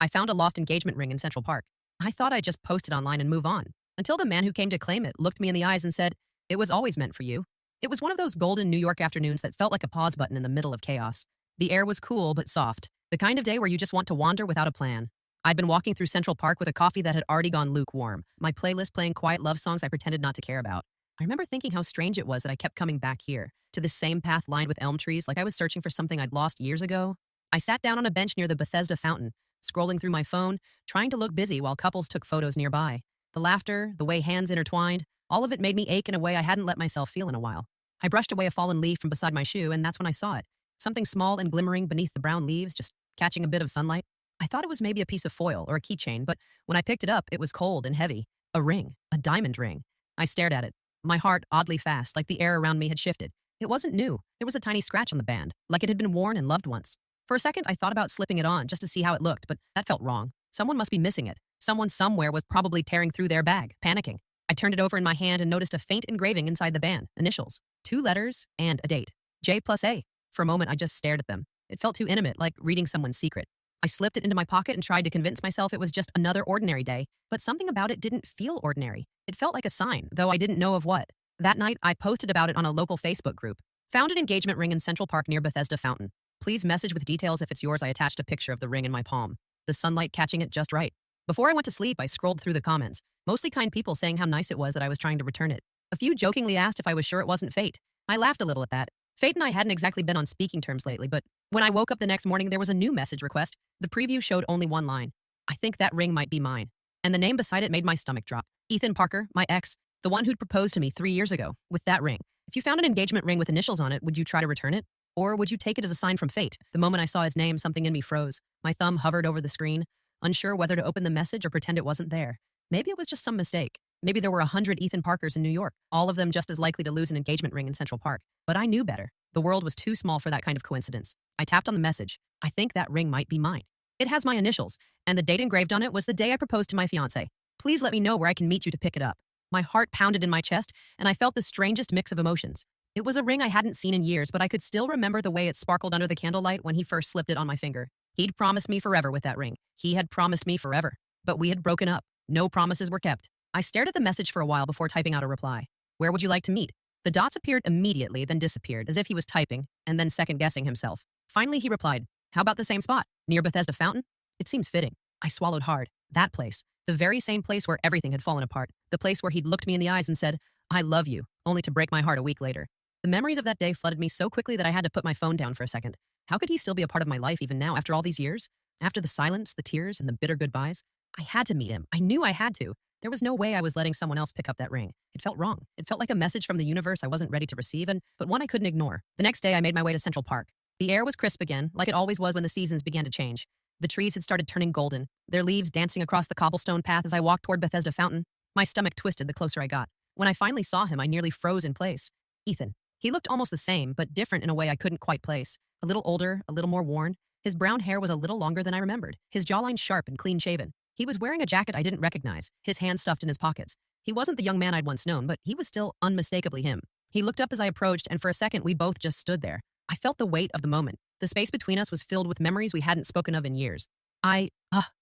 I found a lost engagement ring in Central Park. I thought I'd just post it online and move on, until the man who came to claim it looked me in the eyes and said, "It was always meant for you." It was one of those golden New York afternoons that felt like a pause button in the middle of chaos. The air was cool but soft, the kind of day where you just want to wander without a plan. I'd been walking through Central Park with a coffee that had already gone lukewarm, my playlist playing quiet love songs I pretended not to care about. I remember thinking how strange it was that I kept coming back here, to this same path lined with elm trees, like I was searching for something I'd lost years ago. I sat down on a bench near the Bethesda fountain, scrolling through my phone, trying to look busy while couples took photos nearby. The laughter, the way hands intertwined, all of it made me ache in a way I hadn't let myself feel in a while. I brushed away a fallen leaf from beside my shoe, and that's when I saw it. Something small and glimmering beneath the brown leaves, just catching a bit of sunlight. I thought it was maybe a piece of foil or a keychain, but when I picked it up, it was cold and heavy. A ring, a diamond ring. I stared at it, my heart oddly fast, like the air around me had shifted. It wasn't new. There was a tiny scratch on the band, like it had been worn and loved once. For a second, I thought about slipping it on just to see how it looked, but that felt wrong. Someone must be missing it. Someone somewhere was probably tearing through their bag, panicking. I turned it over in my hand and noticed a faint engraving inside the band, initials, 2 letters, and a date. J+A. For a moment, I just stared at them. It felt too intimate, like reading someone's secret. I slipped it into my pocket and tried to convince myself it was just another ordinary day, but something about it didn't feel ordinary. It felt like a sign, though I didn't know of what. That night, I posted about it on a local Facebook group. Found an engagement ring in Central Park near Bethesda Fountain. Please message with details if it's yours. I attached a picture of the ring in my palm, the sunlight catching it just right. Before I went to sleep, I scrolled through the comments, mostly kind people saying how nice it was that I was trying to return it. A few jokingly asked if I was sure it wasn't fate. I laughed a little at that. Fate and I hadn't exactly been on speaking terms lately, but when I woke up the next morning, there was a new message request. The preview showed only one line. "I think that ring might be mine." And the name beside it made my stomach drop. Ethan Parker, my ex, the one who'd proposed to me 3 years ago, with that ring. If you found an engagement ring with initials on it, would you try to return it? Or would you take it as a sign from fate? The moment I saw his name, something in me froze. My thumb hovered over the screen, unsure whether to open the message or pretend it wasn't there. Maybe it was just some mistake. Maybe there were 100 Ethan Parkers in New York, all of them just as likely to lose an engagement ring in Central Park. But I knew better. The world was too small for that kind of coincidence. I tapped on the message. "I think that ring might be mine. It has my initials, and the date engraved on it was the day I proposed to my fiancé. Please let me know where I can meet you to pick it up." My heart pounded in my chest, and I felt the strangest mix of emotions. It was a ring I hadn't seen in years, but I could still remember the way it sparkled under the candlelight when he first slipped it on my finger. He'd promised me forever with that ring. He had promised me forever. But we had broken up. No promises were kept. I stared at the message for a while before typing out a reply. "Where would you like to meet?" The dots appeared immediately, then disappeared, as if he was typing, and then second-guessing himself. Finally, he replied, "How about the same spot? Near Bethesda Fountain?" It seems fitting. I swallowed hard. That place. The very same place where everything had fallen apart. The place where he'd looked me in the eyes and said, "I love you," only to break my heart a week later. The memories of that day flooded me so quickly that I had to put my phone down for a second. How could he still be a part of my life even now, after all these years? After the silence, the tears, and the bitter goodbyes? I had to meet him. I knew I had to. There was no way I was letting someone else pick up that ring. It felt wrong. It felt like a message from the universe I wasn't ready to receive, but one I couldn't ignore. The next day, I made my way to Central Park. The air was crisp again, like it always was when the seasons began to change. The trees had started turning golden, their leaves dancing across the cobblestone path as I walked toward Bethesda Fountain. My stomach twisted the closer I got. When I finally saw him, I nearly froze in place. Ethan. He looked almost the same, but different in a way I couldn't quite place. A little older, a little more worn. His brown hair was a little longer than I remembered, his jawline sharp and clean-shaven. He was wearing a jacket I didn't recognize, his hands stuffed in his pockets. He wasn't the young man I'd once known, but he was still unmistakably him. He looked up as I approached, and for a second, we both just stood there. I felt the weight of the moment. The space between us was filled with memories we hadn't spoken of in years.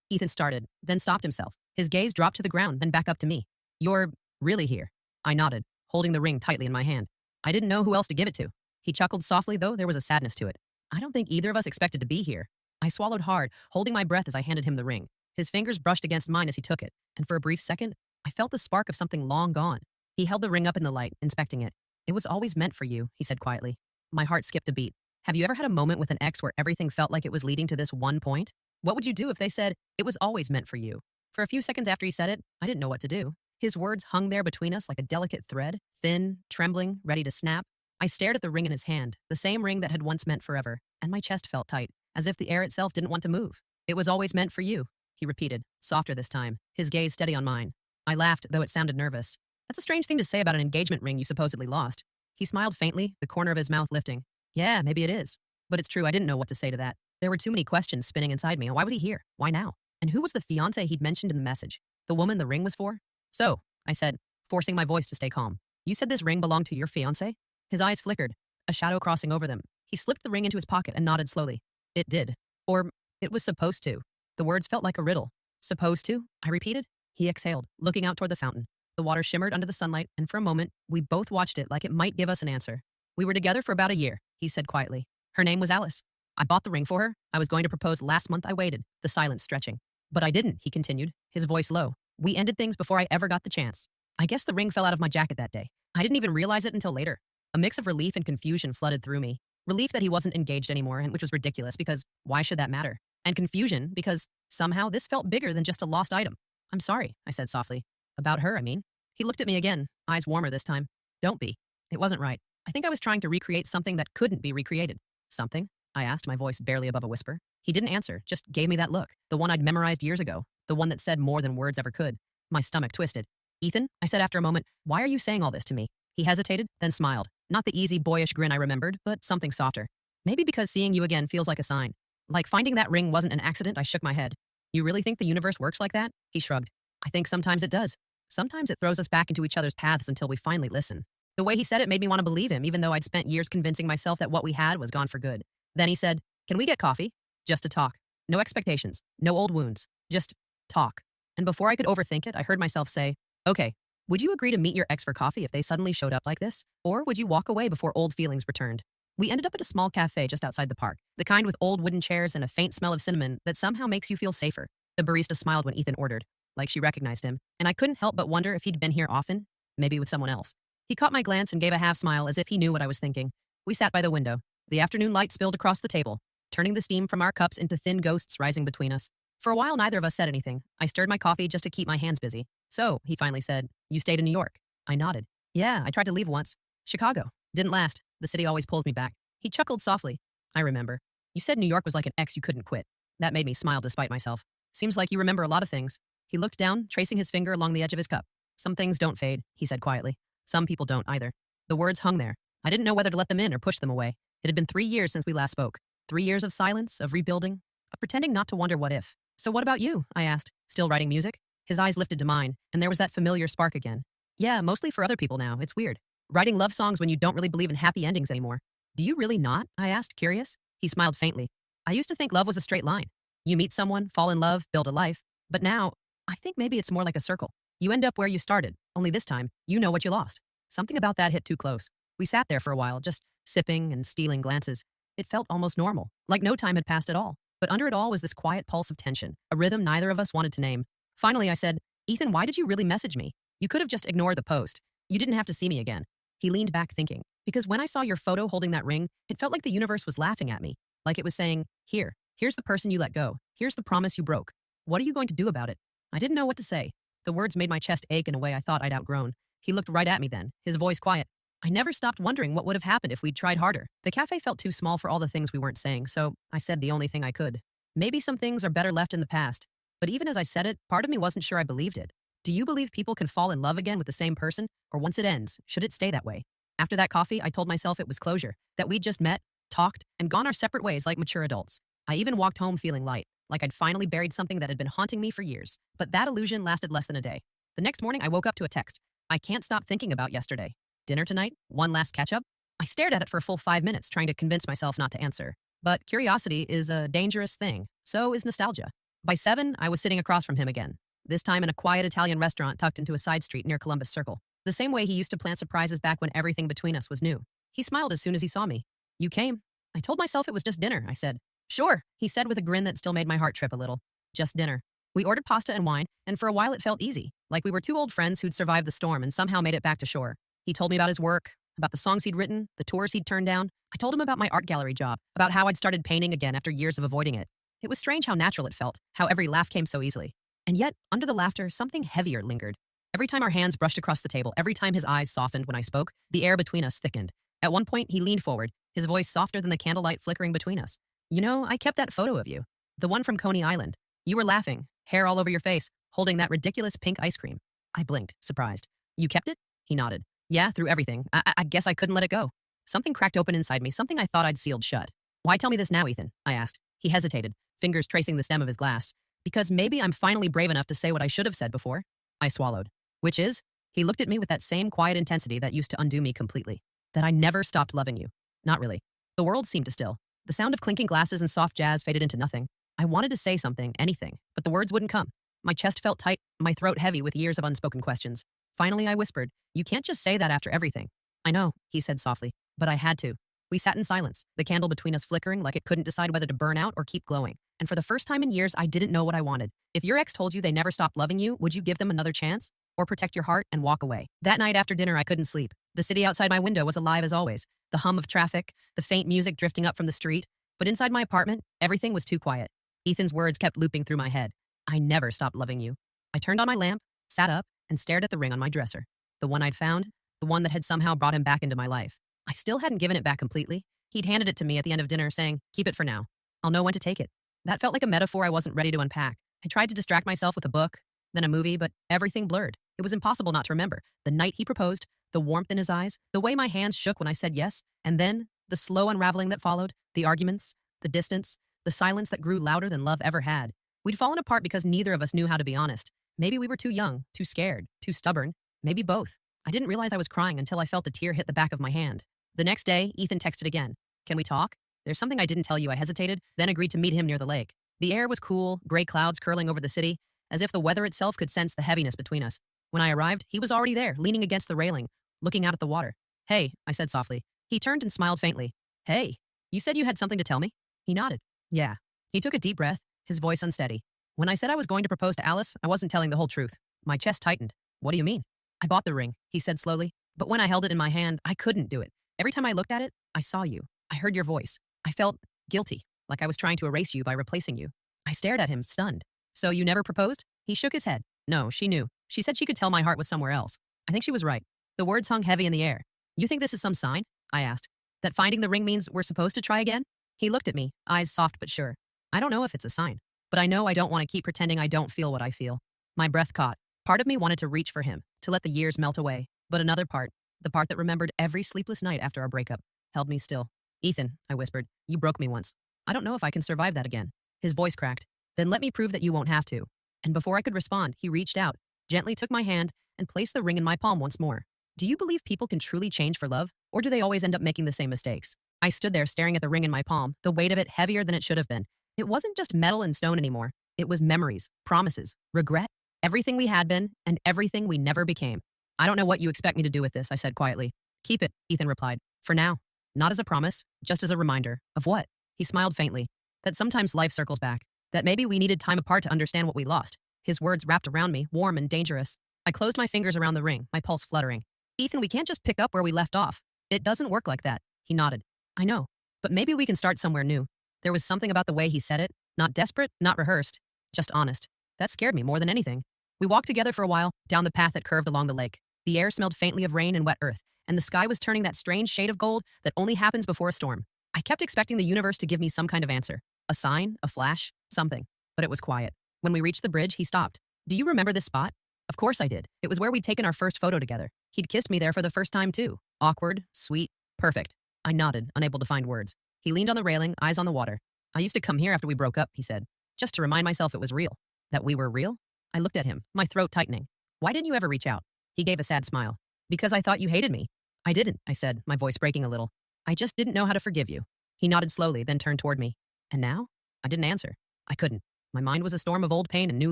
Ethan started, then stopped himself. His gaze dropped to the ground, then back up to me. "You're really here?" I nodded, holding the ring tightly in my hand. I didn't know who else to give it to. He chuckled softly, though there was a sadness to it. "I don't think either of us expected to be here." I swallowed hard, holding my breath as I handed him the ring. His fingers brushed against mine as he took it, and for a brief second, I felt the spark of something long gone. He held the ring up in the light, inspecting it. "It was always meant for you," he said quietly. My heart skipped a beat. Have you ever had a moment with an ex where everything felt like it was leading to this one point? What would you do if they said, "It was always meant for you"? For a few seconds after he said it, I didn't know what to do. His words hung there between us like a delicate thread, thin, trembling, ready to snap. I stared at the ring in his hand, the same ring that had once meant forever, and my chest felt tight, as if the air itself didn't want to move. "It was always meant for you," he repeated, softer this time, his gaze steady on mine. I laughed, though it sounded nervous. "That's a strange thing to say about an engagement ring you supposedly lost." He smiled faintly, the corner of his mouth lifting. "Yeah, maybe it is. But it's true, I didn't know what to say to that. There were too many questions spinning inside me. Why was he here? Why now? And who was the fiancé he'd mentioned in the message? The woman the ring was for?" "So," I said, forcing my voice to stay calm, "you said this ring belonged to your fiancé?" His eyes flickered, a shadow crossing over them. He slipped the ring into his pocket and nodded slowly. "It did. Or, it was supposed to." The words felt like a riddle. Supposed to? I repeated. He exhaled, looking out toward the fountain. The water shimmered under the sunlight, and for a moment, we both watched it like it might give us an answer. We were together for about a year, he said quietly. Her name was Alice. I bought the ring for her. I was going to propose last month. I waited, the silence stretching. But I didn't, he continued, his voice low. We ended things before I ever got the chance. I guess the ring fell out of my jacket that day. I didn't even realize it until later. A mix of relief and confusion flooded through me. Relief that he wasn't engaged anymore, and which was ridiculous because why should that matter? And confusion because somehow this felt bigger than just a lost item. I'm sorry, I said softly. About her, I mean. He looked at me again, eyes warmer this time. Don't be. It wasn't right. I think I was trying to recreate something that couldn't be recreated. Something? I asked, my voice barely above a whisper. He didn't answer, just gave me that look, the one I'd memorized years ago, the one that said more than words ever could. My stomach twisted. Ethan, I said after a moment, why are you saying all this to me? He hesitated, then smiled. Not the easy, boyish grin I remembered, but something softer. Maybe because seeing you again feels like a sign. Like finding that ring wasn't an accident. I shook my head. You really think the universe works like that? He shrugged. I think sometimes it does. Sometimes it throws us back into each other's paths until we finally listen. The way he said it made me want to believe him, even though I'd spent years convincing myself that what we had was gone for good. Then he said, can we get coffee? Just to talk. No expectations. No old wounds. Just talk. And before I could overthink it, I heard myself say, okay, would you agree to meet your ex for coffee if they suddenly showed up like this? Or would you walk away before old feelings returned? We ended up at a small cafe just outside the park, the kind with old wooden chairs and a faint smell of cinnamon that somehow makes you feel safer. The barista smiled when Ethan ordered, like she recognized him, and I couldn't help but wonder if he'd been here often, maybe with someone else. He caught my glance and gave a half smile as if he knew what I was thinking. We sat by the window. The afternoon light spilled across the table, turning the steam from our cups into thin ghosts rising between us. For a while, neither of us said anything. I stirred my coffee just to keep my hands busy. So, he finally said, you stayed in New York. I nodded. Yeah, I tried to leave once. Chicago. Didn't last. The city always pulls me back. He chuckled softly. I remember. You said New York was like an ex you couldn't quit. That made me smile despite myself. Seems like you remember a lot of things. He looked down, tracing his finger along the edge of his cup. Some things don't fade, he said quietly. Some people don't either. The words hung there. I didn't know whether to let them in or push them away. It had been 3 years since we last spoke. 3 years of silence, of rebuilding, of pretending not to wonder what if. So what about you? I asked, still writing music. His eyes lifted to mine, and there was that familiar spark again. Yeah, mostly for other people now. It's weird. Writing love songs when you don't really believe in happy endings anymore. Do you really not? I asked, curious. He smiled faintly. I used to think love was a straight line. You meet someone, fall in love, build a life. But now, I think maybe it's more like a circle. You end up where you started, only this time, you know what you lost. Something about that hit too close. We sat there for a while, just sipping and stealing glances. It felt almost normal, like no time had passed at all. But under it all was this quiet pulse of tension, a rhythm neither of us wanted to name. Finally, I said, Ethan, why did you really message me? You could have just ignored the post. You didn't have to see me again. He leaned back thinking, because when I saw your photo holding that ring, it felt like the universe was laughing at me. Like it was saying, here's the person you let go. Here's the promise you broke. What are you going to do about it? I didn't know what to say. The words made my chest ache in a way I thought I'd outgrown. He looked right at me then, his voice quiet. I never stopped wondering what would have happened if we'd tried harder. The cafe felt too small for all the things we weren't saying, so I said the only thing I could. Maybe some things are better left in the past. But even as I said it, part of me wasn't sure I believed it. Do you believe people can fall in love again with the same person? Or once it ends, should it stay that way? After that coffee, I told myself it was closure, that we'd just met, talked, and gone our separate ways like mature adults. I even walked home feeling light, like I'd finally buried something that had been haunting me for years. But that illusion lasted less than a day. The next morning, I woke up to a text. I can't stop thinking about yesterday. Dinner tonight? One last catch-up? I stared at it for a full 5 minutes, trying to convince myself not to answer. But curiosity is a dangerous thing. So is nostalgia. By 7, I was sitting across from him again. This time in a quiet Italian restaurant tucked into a side street near Columbus Circle. The same way he used to plant surprises back when everything between us was new. He smiled as soon as he saw me. You came. I told myself it was just dinner, I said. Sure, he said with a grin that still made my heart trip a little. Just dinner. We ordered pasta and wine, and for a while it felt easy, like we were two old friends who'd survived the storm and somehow made it back to shore. He told me about his work, about the songs he'd written, the tours he'd turned down. I told him about my art gallery job, about how I'd started painting again after years of avoiding it. It was strange how natural it felt, how every laugh came so easily. And yet, under the laughter, something heavier lingered. Every time our hands brushed across the table, every time his eyes softened when I spoke, the air between us thickened. At one point, he leaned forward, his voice softer than the candlelight flickering between us. You know, I kept that photo of you. The one from Coney Island. You were laughing, hair all over your face, holding that ridiculous pink ice cream. I blinked, surprised. You kept it? He nodded. Yeah, through everything. I guess I couldn't let it go. Something cracked open inside me, something I thought I'd sealed shut. Why tell me this now, Ethan? I asked. He hesitated, fingers tracing the stem of his glass. Because maybe I'm finally brave enough to say what I should have said before. I swallowed. Which is? He looked at me with that same quiet intensity that used to undo me completely. That I never stopped loving you. Not really. The world seemed to still. The sound of clinking glasses and soft jazz faded into nothing. I wanted to say something, anything, but the words wouldn't come. My chest felt tight, my throat heavy with years of unspoken questions. Finally, I whispered, "You can't just say that after everything." "I know," he said softly, "but I had to." We sat in silence, the candle between us flickering like it couldn't decide whether to burn out or keep glowing. And for the first time in years, I didn't know what I wanted. If your ex told you they never stopped loving you, would you give them another chance? Or protect your heart and walk away? That night after dinner, I couldn't sleep. The city outside my window was alive as always. The hum of traffic, the faint music drifting up from the street. But inside my apartment, everything was too quiet. Ethan's words kept looping through my head. "I never stopped loving you." I turned on my lamp, sat up, and stared at the ring on my dresser. The one I'd found, the one that had somehow brought him back into my life. I still hadn't given it back completely. He'd handed it to me at the end of dinner, saying, "Keep it for now. I'll know when to take it." That felt like a metaphor I wasn't ready to unpack. I tried to distract myself with a book, then a movie, but everything blurred. It was impossible not to remember. The night he proposed, the warmth in his eyes, the way my hands shook when I said yes, and then the slow unraveling that followed, the arguments, the distance, the silence that grew louder than love ever had. We'd fallen apart because neither of us knew how to be honest. Maybe we were too young, too scared, too stubborn. Maybe both. I didn't realize I was crying until I felt a tear hit the back of my hand. The next day, Ethan texted again. "Can we talk? There's something I didn't tell you." I hesitated, then agreed to meet him near the lake. The air was cool, gray clouds curling over the city, as if the weather itself could sense the heaviness between us. When I arrived, he was already there, leaning against the railing, looking out at the water. "Hey," I said softly. He turned and smiled faintly. "Hey, you said you had something to tell me?" He nodded. "Yeah." He took a deep breath, his voice unsteady. "When I said I was going to propose to Alice, I wasn't telling the whole truth." My chest tightened. "What do you mean?" "I bought the ring," he said slowly. "But when I held it in my hand, I couldn't do it. Every time I looked at it, I saw you. I heard your voice. I felt guilty, like I was trying to erase you by replacing you." I stared at him, stunned. "So you never proposed?" He shook his head. "No, she knew. She said she could tell my heart was somewhere else." I think she was right. The words hung heavy in the air. "You think this is some sign?" I asked. "That finding the ring means we're supposed to try again?" He looked at me, eyes soft but sure. "I don't know if it's a sign, but I know I don't want to keep pretending I don't feel what I feel." My breath caught. Part of me wanted to reach for him, to let the years melt away. But another part, the part that remembered every sleepless night after our breakup, held me still. "Ethan," I whispered, "you broke me once. I don't know if I can survive that again." His voice cracked. "Then let me prove that you won't have to." And before I could respond, he reached out, gently took my hand, and placed the ring in my palm once more. Do you believe people can truly change for love, or do they always end up making the same mistakes? I stood there staring at the ring in my palm, the weight of it heavier than it should have been. It wasn't just metal and stone anymore. It was memories, promises, regret, everything we had been, and everything we never became. "I don't know what you expect me to do with this," I said quietly. "Keep it," Ethan replied. "For now. Not as a promise, just as a reminder." "Of what?" He smiled faintly. "That sometimes life circles back. That maybe we needed time apart to understand what we lost." His words wrapped around me, warm and dangerous. I closed my fingers around the ring, my pulse fluttering. "Ethan, we can't just pick up where we left off. It doesn't work like that." He nodded. "I know. But maybe we can start somewhere new." There was something about the way he said it. Not desperate, not rehearsed. Just honest. That scared me more than anything. We walked together for a while, down the path that curved along the lake. The air smelled faintly of rain and wet earth, and the sky was turning that strange shade of gold that only happens before a storm. I kept expecting the universe to give me some kind of answer. A sign, a flash, something. But it was quiet. When we reached the bridge, he stopped. "Do you remember this spot?" Of course I did. It was where we'd taken our first photo together. He'd kissed me there for the first time too. Awkward, sweet, perfect. I nodded, unable to find words. He leaned on the railing, eyes on the water. "I used to come here after we broke up," he said, "just to remind myself it was real. That we were real." I looked at him, my throat tightening. "Why didn't you ever reach out?" He gave a sad smile. "Because I thought you hated me." "I didn't," I said, my voice breaking a little. "I just didn't know how to forgive you." He nodded slowly, then turned toward me. "And now?" I didn't answer. I couldn't. My mind was a storm of old pain and new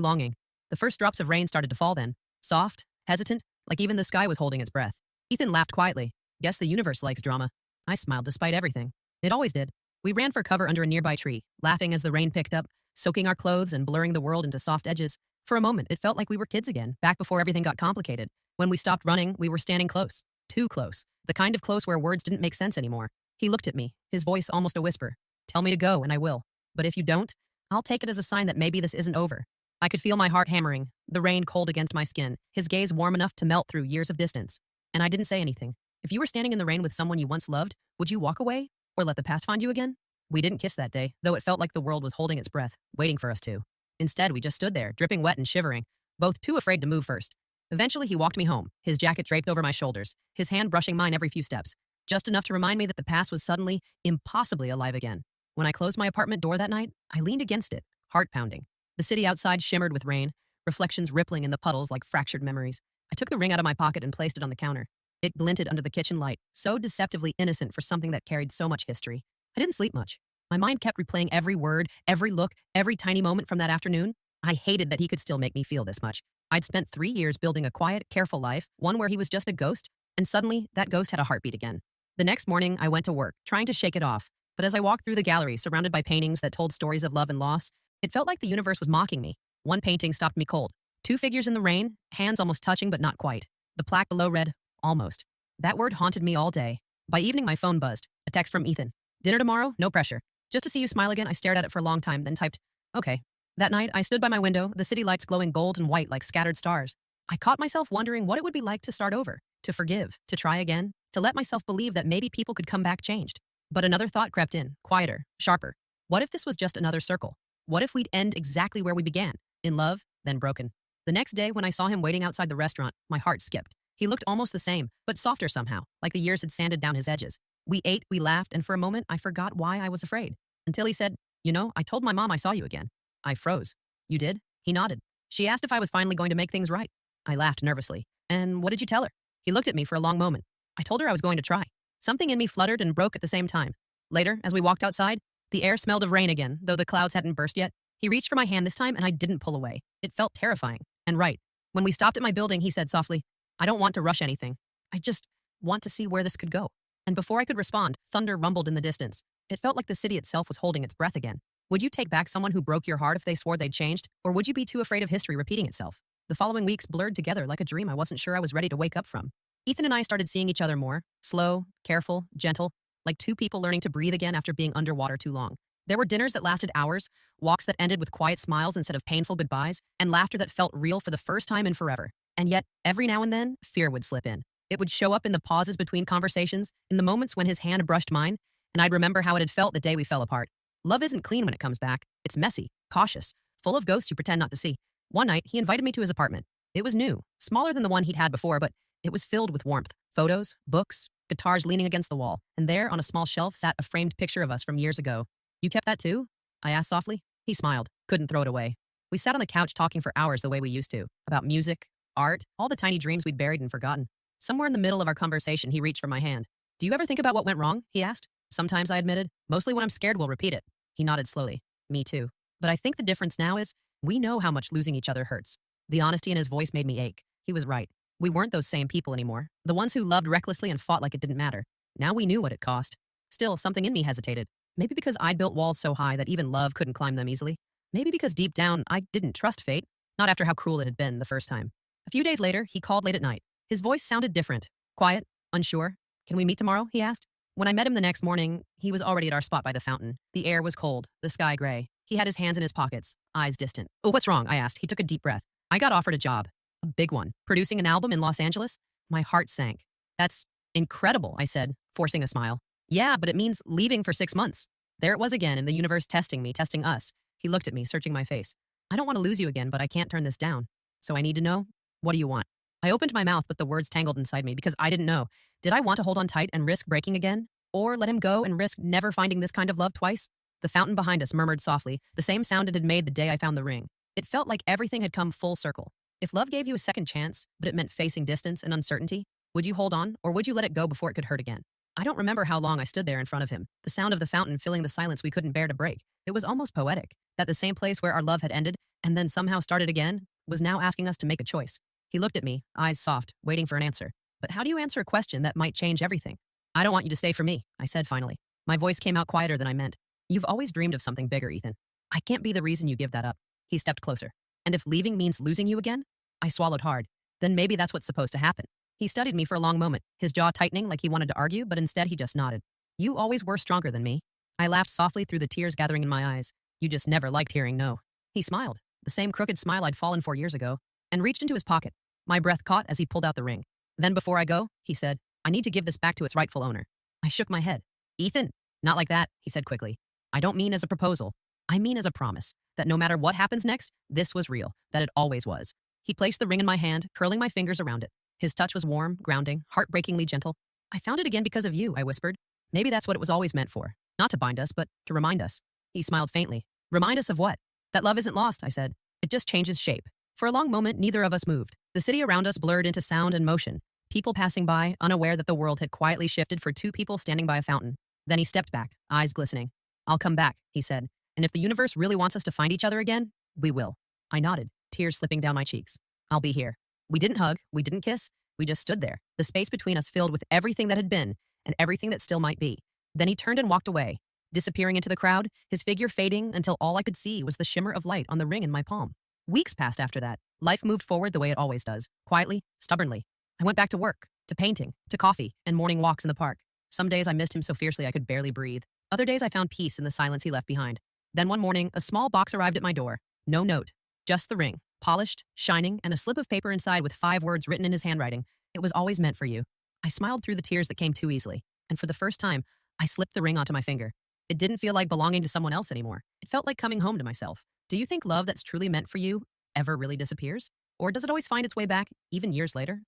longing. The first drops of rain started to fall then. Soft, hesitant, like even the sky was holding its breath. Ethan laughed quietly. "Guess the universe likes drama." I smiled despite everything. It always did. We ran for cover under a nearby tree, laughing as the rain picked up, soaking our clothes and blurring the world into soft edges. For a moment, it felt like we were kids again, back before everything got complicated. When we stopped running, we were standing close. Too close. The kind of close where words didn't make sense anymore. He looked at me, his voice almost a whisper. "Tell me to go, and I will. But if you don't, I'll take it as a sign that maybe this isn't over." I could feel my heart hammering, the rain cold against my skin, his gaze warm enough to melt through years of distance. And I didn't say anything. If you were standing in the rain with someone you once loved, would you walk away? Or let the past find you again? We didn't kiss that day, though it felt like the world was holding its breath, waiting for us to. Instead, we just stood there, dripping wet and shivering, both too afraid to move first. Eventually, he walked me home, his jacket draped over my shoulders, his hand brushing mine every few steps, just enough to remind me that the past was suddenly, impossibly alive again. When I closed my apartment door that night, I leaned against it, heart pounding. The city outside shimmered with rain, reflections rippling in the puddles like fractured memories. I took the ring out of my pocket and placed it on the counter. It glinted under the kitchen light, so deceptively innocent for something that carried so much history. I didn't sleep much. My mind kept replaying every word, every look, every tiny moment from that afternoon. I hated that he could still make me feel this much. I'd spent 3 years building a quiet, careful life, one where he was just a ghost, and suddenly that ghost had a heartbeat again. The next morning, I went to work, trying to shake it off. But as I walked through the gallery, surrounded by paintings that told stories of love and loss, it felt like the universe was mocking me. One painting stopped me cold. Two figures in the rain, hands almost touching but not quite. The plaque below read, almost. That word haunted me all day. By evening, my phone buzzed. A text from Ethan. Dinner tomorrow? No pressure. Just to see you smile again, I stared at it for a long time, then typed, okay. That night, I stood by my window, the city lights glowing gold and white like scattered stars. I caught myself wondering what it would be like to start over, to forgive, to try again, to let myself believe that maybe people could come back changed. But another thought crept in, quieter, sharper. What if this was just another circle? What if we'd end exactly where we began, in love, then broken? The next day, when I saw him waiting outside the restaurant, my heart skipped. He looked almost the same, but softer somehow, like the years had sanded down his edges. We ate, we laughed, and for a moment, I forgot why I was afraid. Until he said, I told my mom I saw you again. I froze. You did? He nodded. She asked if I was finally going to make things right. I laughed nervously. And what did you tell her? He looked at me for a long moment. I told her I was going to try. Something in me fluttered and broke at the same time. Later, as we walked outside, the air smelled of rain again, though the clouds hadn't burst yet. He reached for my hand this time, and I didn't pull away. It felt terrifying. And right. When we stopped at my building, he said softly, I don't want to rush anything. I just want to see where this could go. And before I could respond, thunder rumbled in the distance. It felt like the city itself was holding its breath again. Would you take back someone who broke your heart if they swore they'd changed? Or would you be too afraid of history repeating itself? The following weeks blurred together like a dream I wasn't sure I was ready to wake up from. Ethan and I started seeing each other more, slow, careful, gentle, like two people learning to breathe again after being underwater too long. There were dinners that lasted hours, walks that ended with quiet smiles instead of painful goodbyes, and laughter that felt real for the first time in forever. And yet, every now and then, fear would slip in. It would show up in the pauses between conversations, in the moments when his hand brushed mine, and I'd remember how it had felt the day we fell apart. Love isn't clean when it comes back. It's messy, cautious, full of ghosts you pretend not to see. One night, he invited me to his apartment. It was new, smaller than the one he'd had before, but it was filled with warmth. Photos, books, guitars leaning against the wall, and there, on a small shelf, sat a framed picture of us from years ago. You kept that too? I asked softly. He smiled, couldn't throw it away. We sat on the couch talking for hours the way we used to, about music, art, all the tiny dreams we'd buried and forgotten. Somewhere in the middle of our conversation, he reached for my hand. Do you ever think about what went wrong? He asked. Sometimes, I admitted. Mostly when I'm scared we'll repeat it. He nodded slowly. Me too. But I think the difference now is we know how much losing each other hurts. The honesty in his voice made me ache. He was right. We weren't those same people anymore. The ones who loved recklessly and fought like it didn't matter. Now we knew what it cost. Still, something in me hesitated. Maybe because I'd built walls so high that even love couldn't climb them easily. Maybe because deep down, I didn't trust fate. Not after how cruel it had been the first time. A few days later, he called late at night. His voice sounded different. Quiet, unsure. Can we meet tomorrow? He asked. When I met him the next morning, he was already at our spot by the fountain. The air was cold, the sky gray. He had his hands in his pockets, eyes distant. Oh, what's wrong? I asked. He took a deep breath. I got offered a job. A big one. Producing an album in Los Angeles? My heart sank. That's incredible, I said, forcing a smile. Yeah, but it means leaving for 6 months. There it was again, in the universe testing me, testing us. He looked at me, searching my face. I don't want to lose you again, but I can't turn this down. So I need to know, what do you want? I opened my mouth, but the words tangled inside me because I didn't know. Did I want to hold on tight and risk breaking again? Or let him go and risk never finding this kind of love twice? The fountain behind us murmured softly, the same sound it had made the day I found the ring. It felt like everything had come full circle. If love gave you a second chance, but it meant facing distance and uncertainty, would you hold on, or would you let it go before it could hurt again? I don't remember how long I stood there in front of him, the sound of the fountain filling the silence we couldn't bear to break. It was almost poetic, that the same place where our love had ended, and then somehow started again, was now asking us to make a choice. He looked at me, eyes soft, waiting for an answer. But how do you answer a question that might change everything? I don't want you to stay for me, I said finally. My voice came out quieter than I meant. You've always dreamed of something bigger, Ethan. I can't be the reason you give that up. He stepped closer. And if leaving means losing you again? I swallowed hard. Then maybe that's what's supposed to happen. He studied me for a long moment, his jaw tightening like he wanted to argue, but instead he just nodded. You always were stronger than me. I laughed softly through the tears gathering in my eyes. You just never liked hearing no. He smiled, the same crooked smile I'd fallen for years ago, and reached into his pocket. My breath caught as he pulled out the ring. Then before I go, he said, I need to give this back to its rightful owner. I shook my head. Ethan, not like that, he said quickly. I don't mean as a proposal. I mean as a promise, that no matter what happens next, this was real, that it always was. He placed the ring in my hand, curling my fingers around it. His touch was warm, grounding, heartbreakingly gentle. I found it again because of you, I whispered. Maybe that's what it was always meant for. Not to bind us, but to remind us. He smiled faintly. Remind us of what? That love isn't lost, I said. It just changes shape. For a long moment, neither of us moved. The city around us blurred into sound and motion. People passing by, unaware that the world had quietly shifted for two people standing by a fountain. Then he stepped back, eyes glistening. I'll come back, he said. And if the universe really wants us to find each other again, we will. I nodded, tears slipping down my cheeks. I'll be here. We didn't hug, we didn't kiss, we just stood there, the space between us filled with everything that had been and everything that still might be. Then he turned and walked away, disappearing into the crowd, his figure fading until all I could see was the shimmer of light on the ring in my palm. Weeks passed after that. Life moved forward the way it always does, quietly, stubbornly. I went back to work, to painting, to coffee, and morning walks in the park. Some days I missed him so fiercely I could barely breathe. Other days I found peace in the silence he left behind. Then one morning, a small box arrived at my door. No note, just the ring, polished, shining, and a slip of paper inside with 5 words written in his handwriting. It was always meant for you. I smiled through the tears that came too easily, and for the first time, I slipped the ring onto my finger. It didn't feel like belonging to someone else anymore. It felt like coming home to myself. Do you think love that's truly meant for you ever really disappears? Or does it always find its way back, even years later?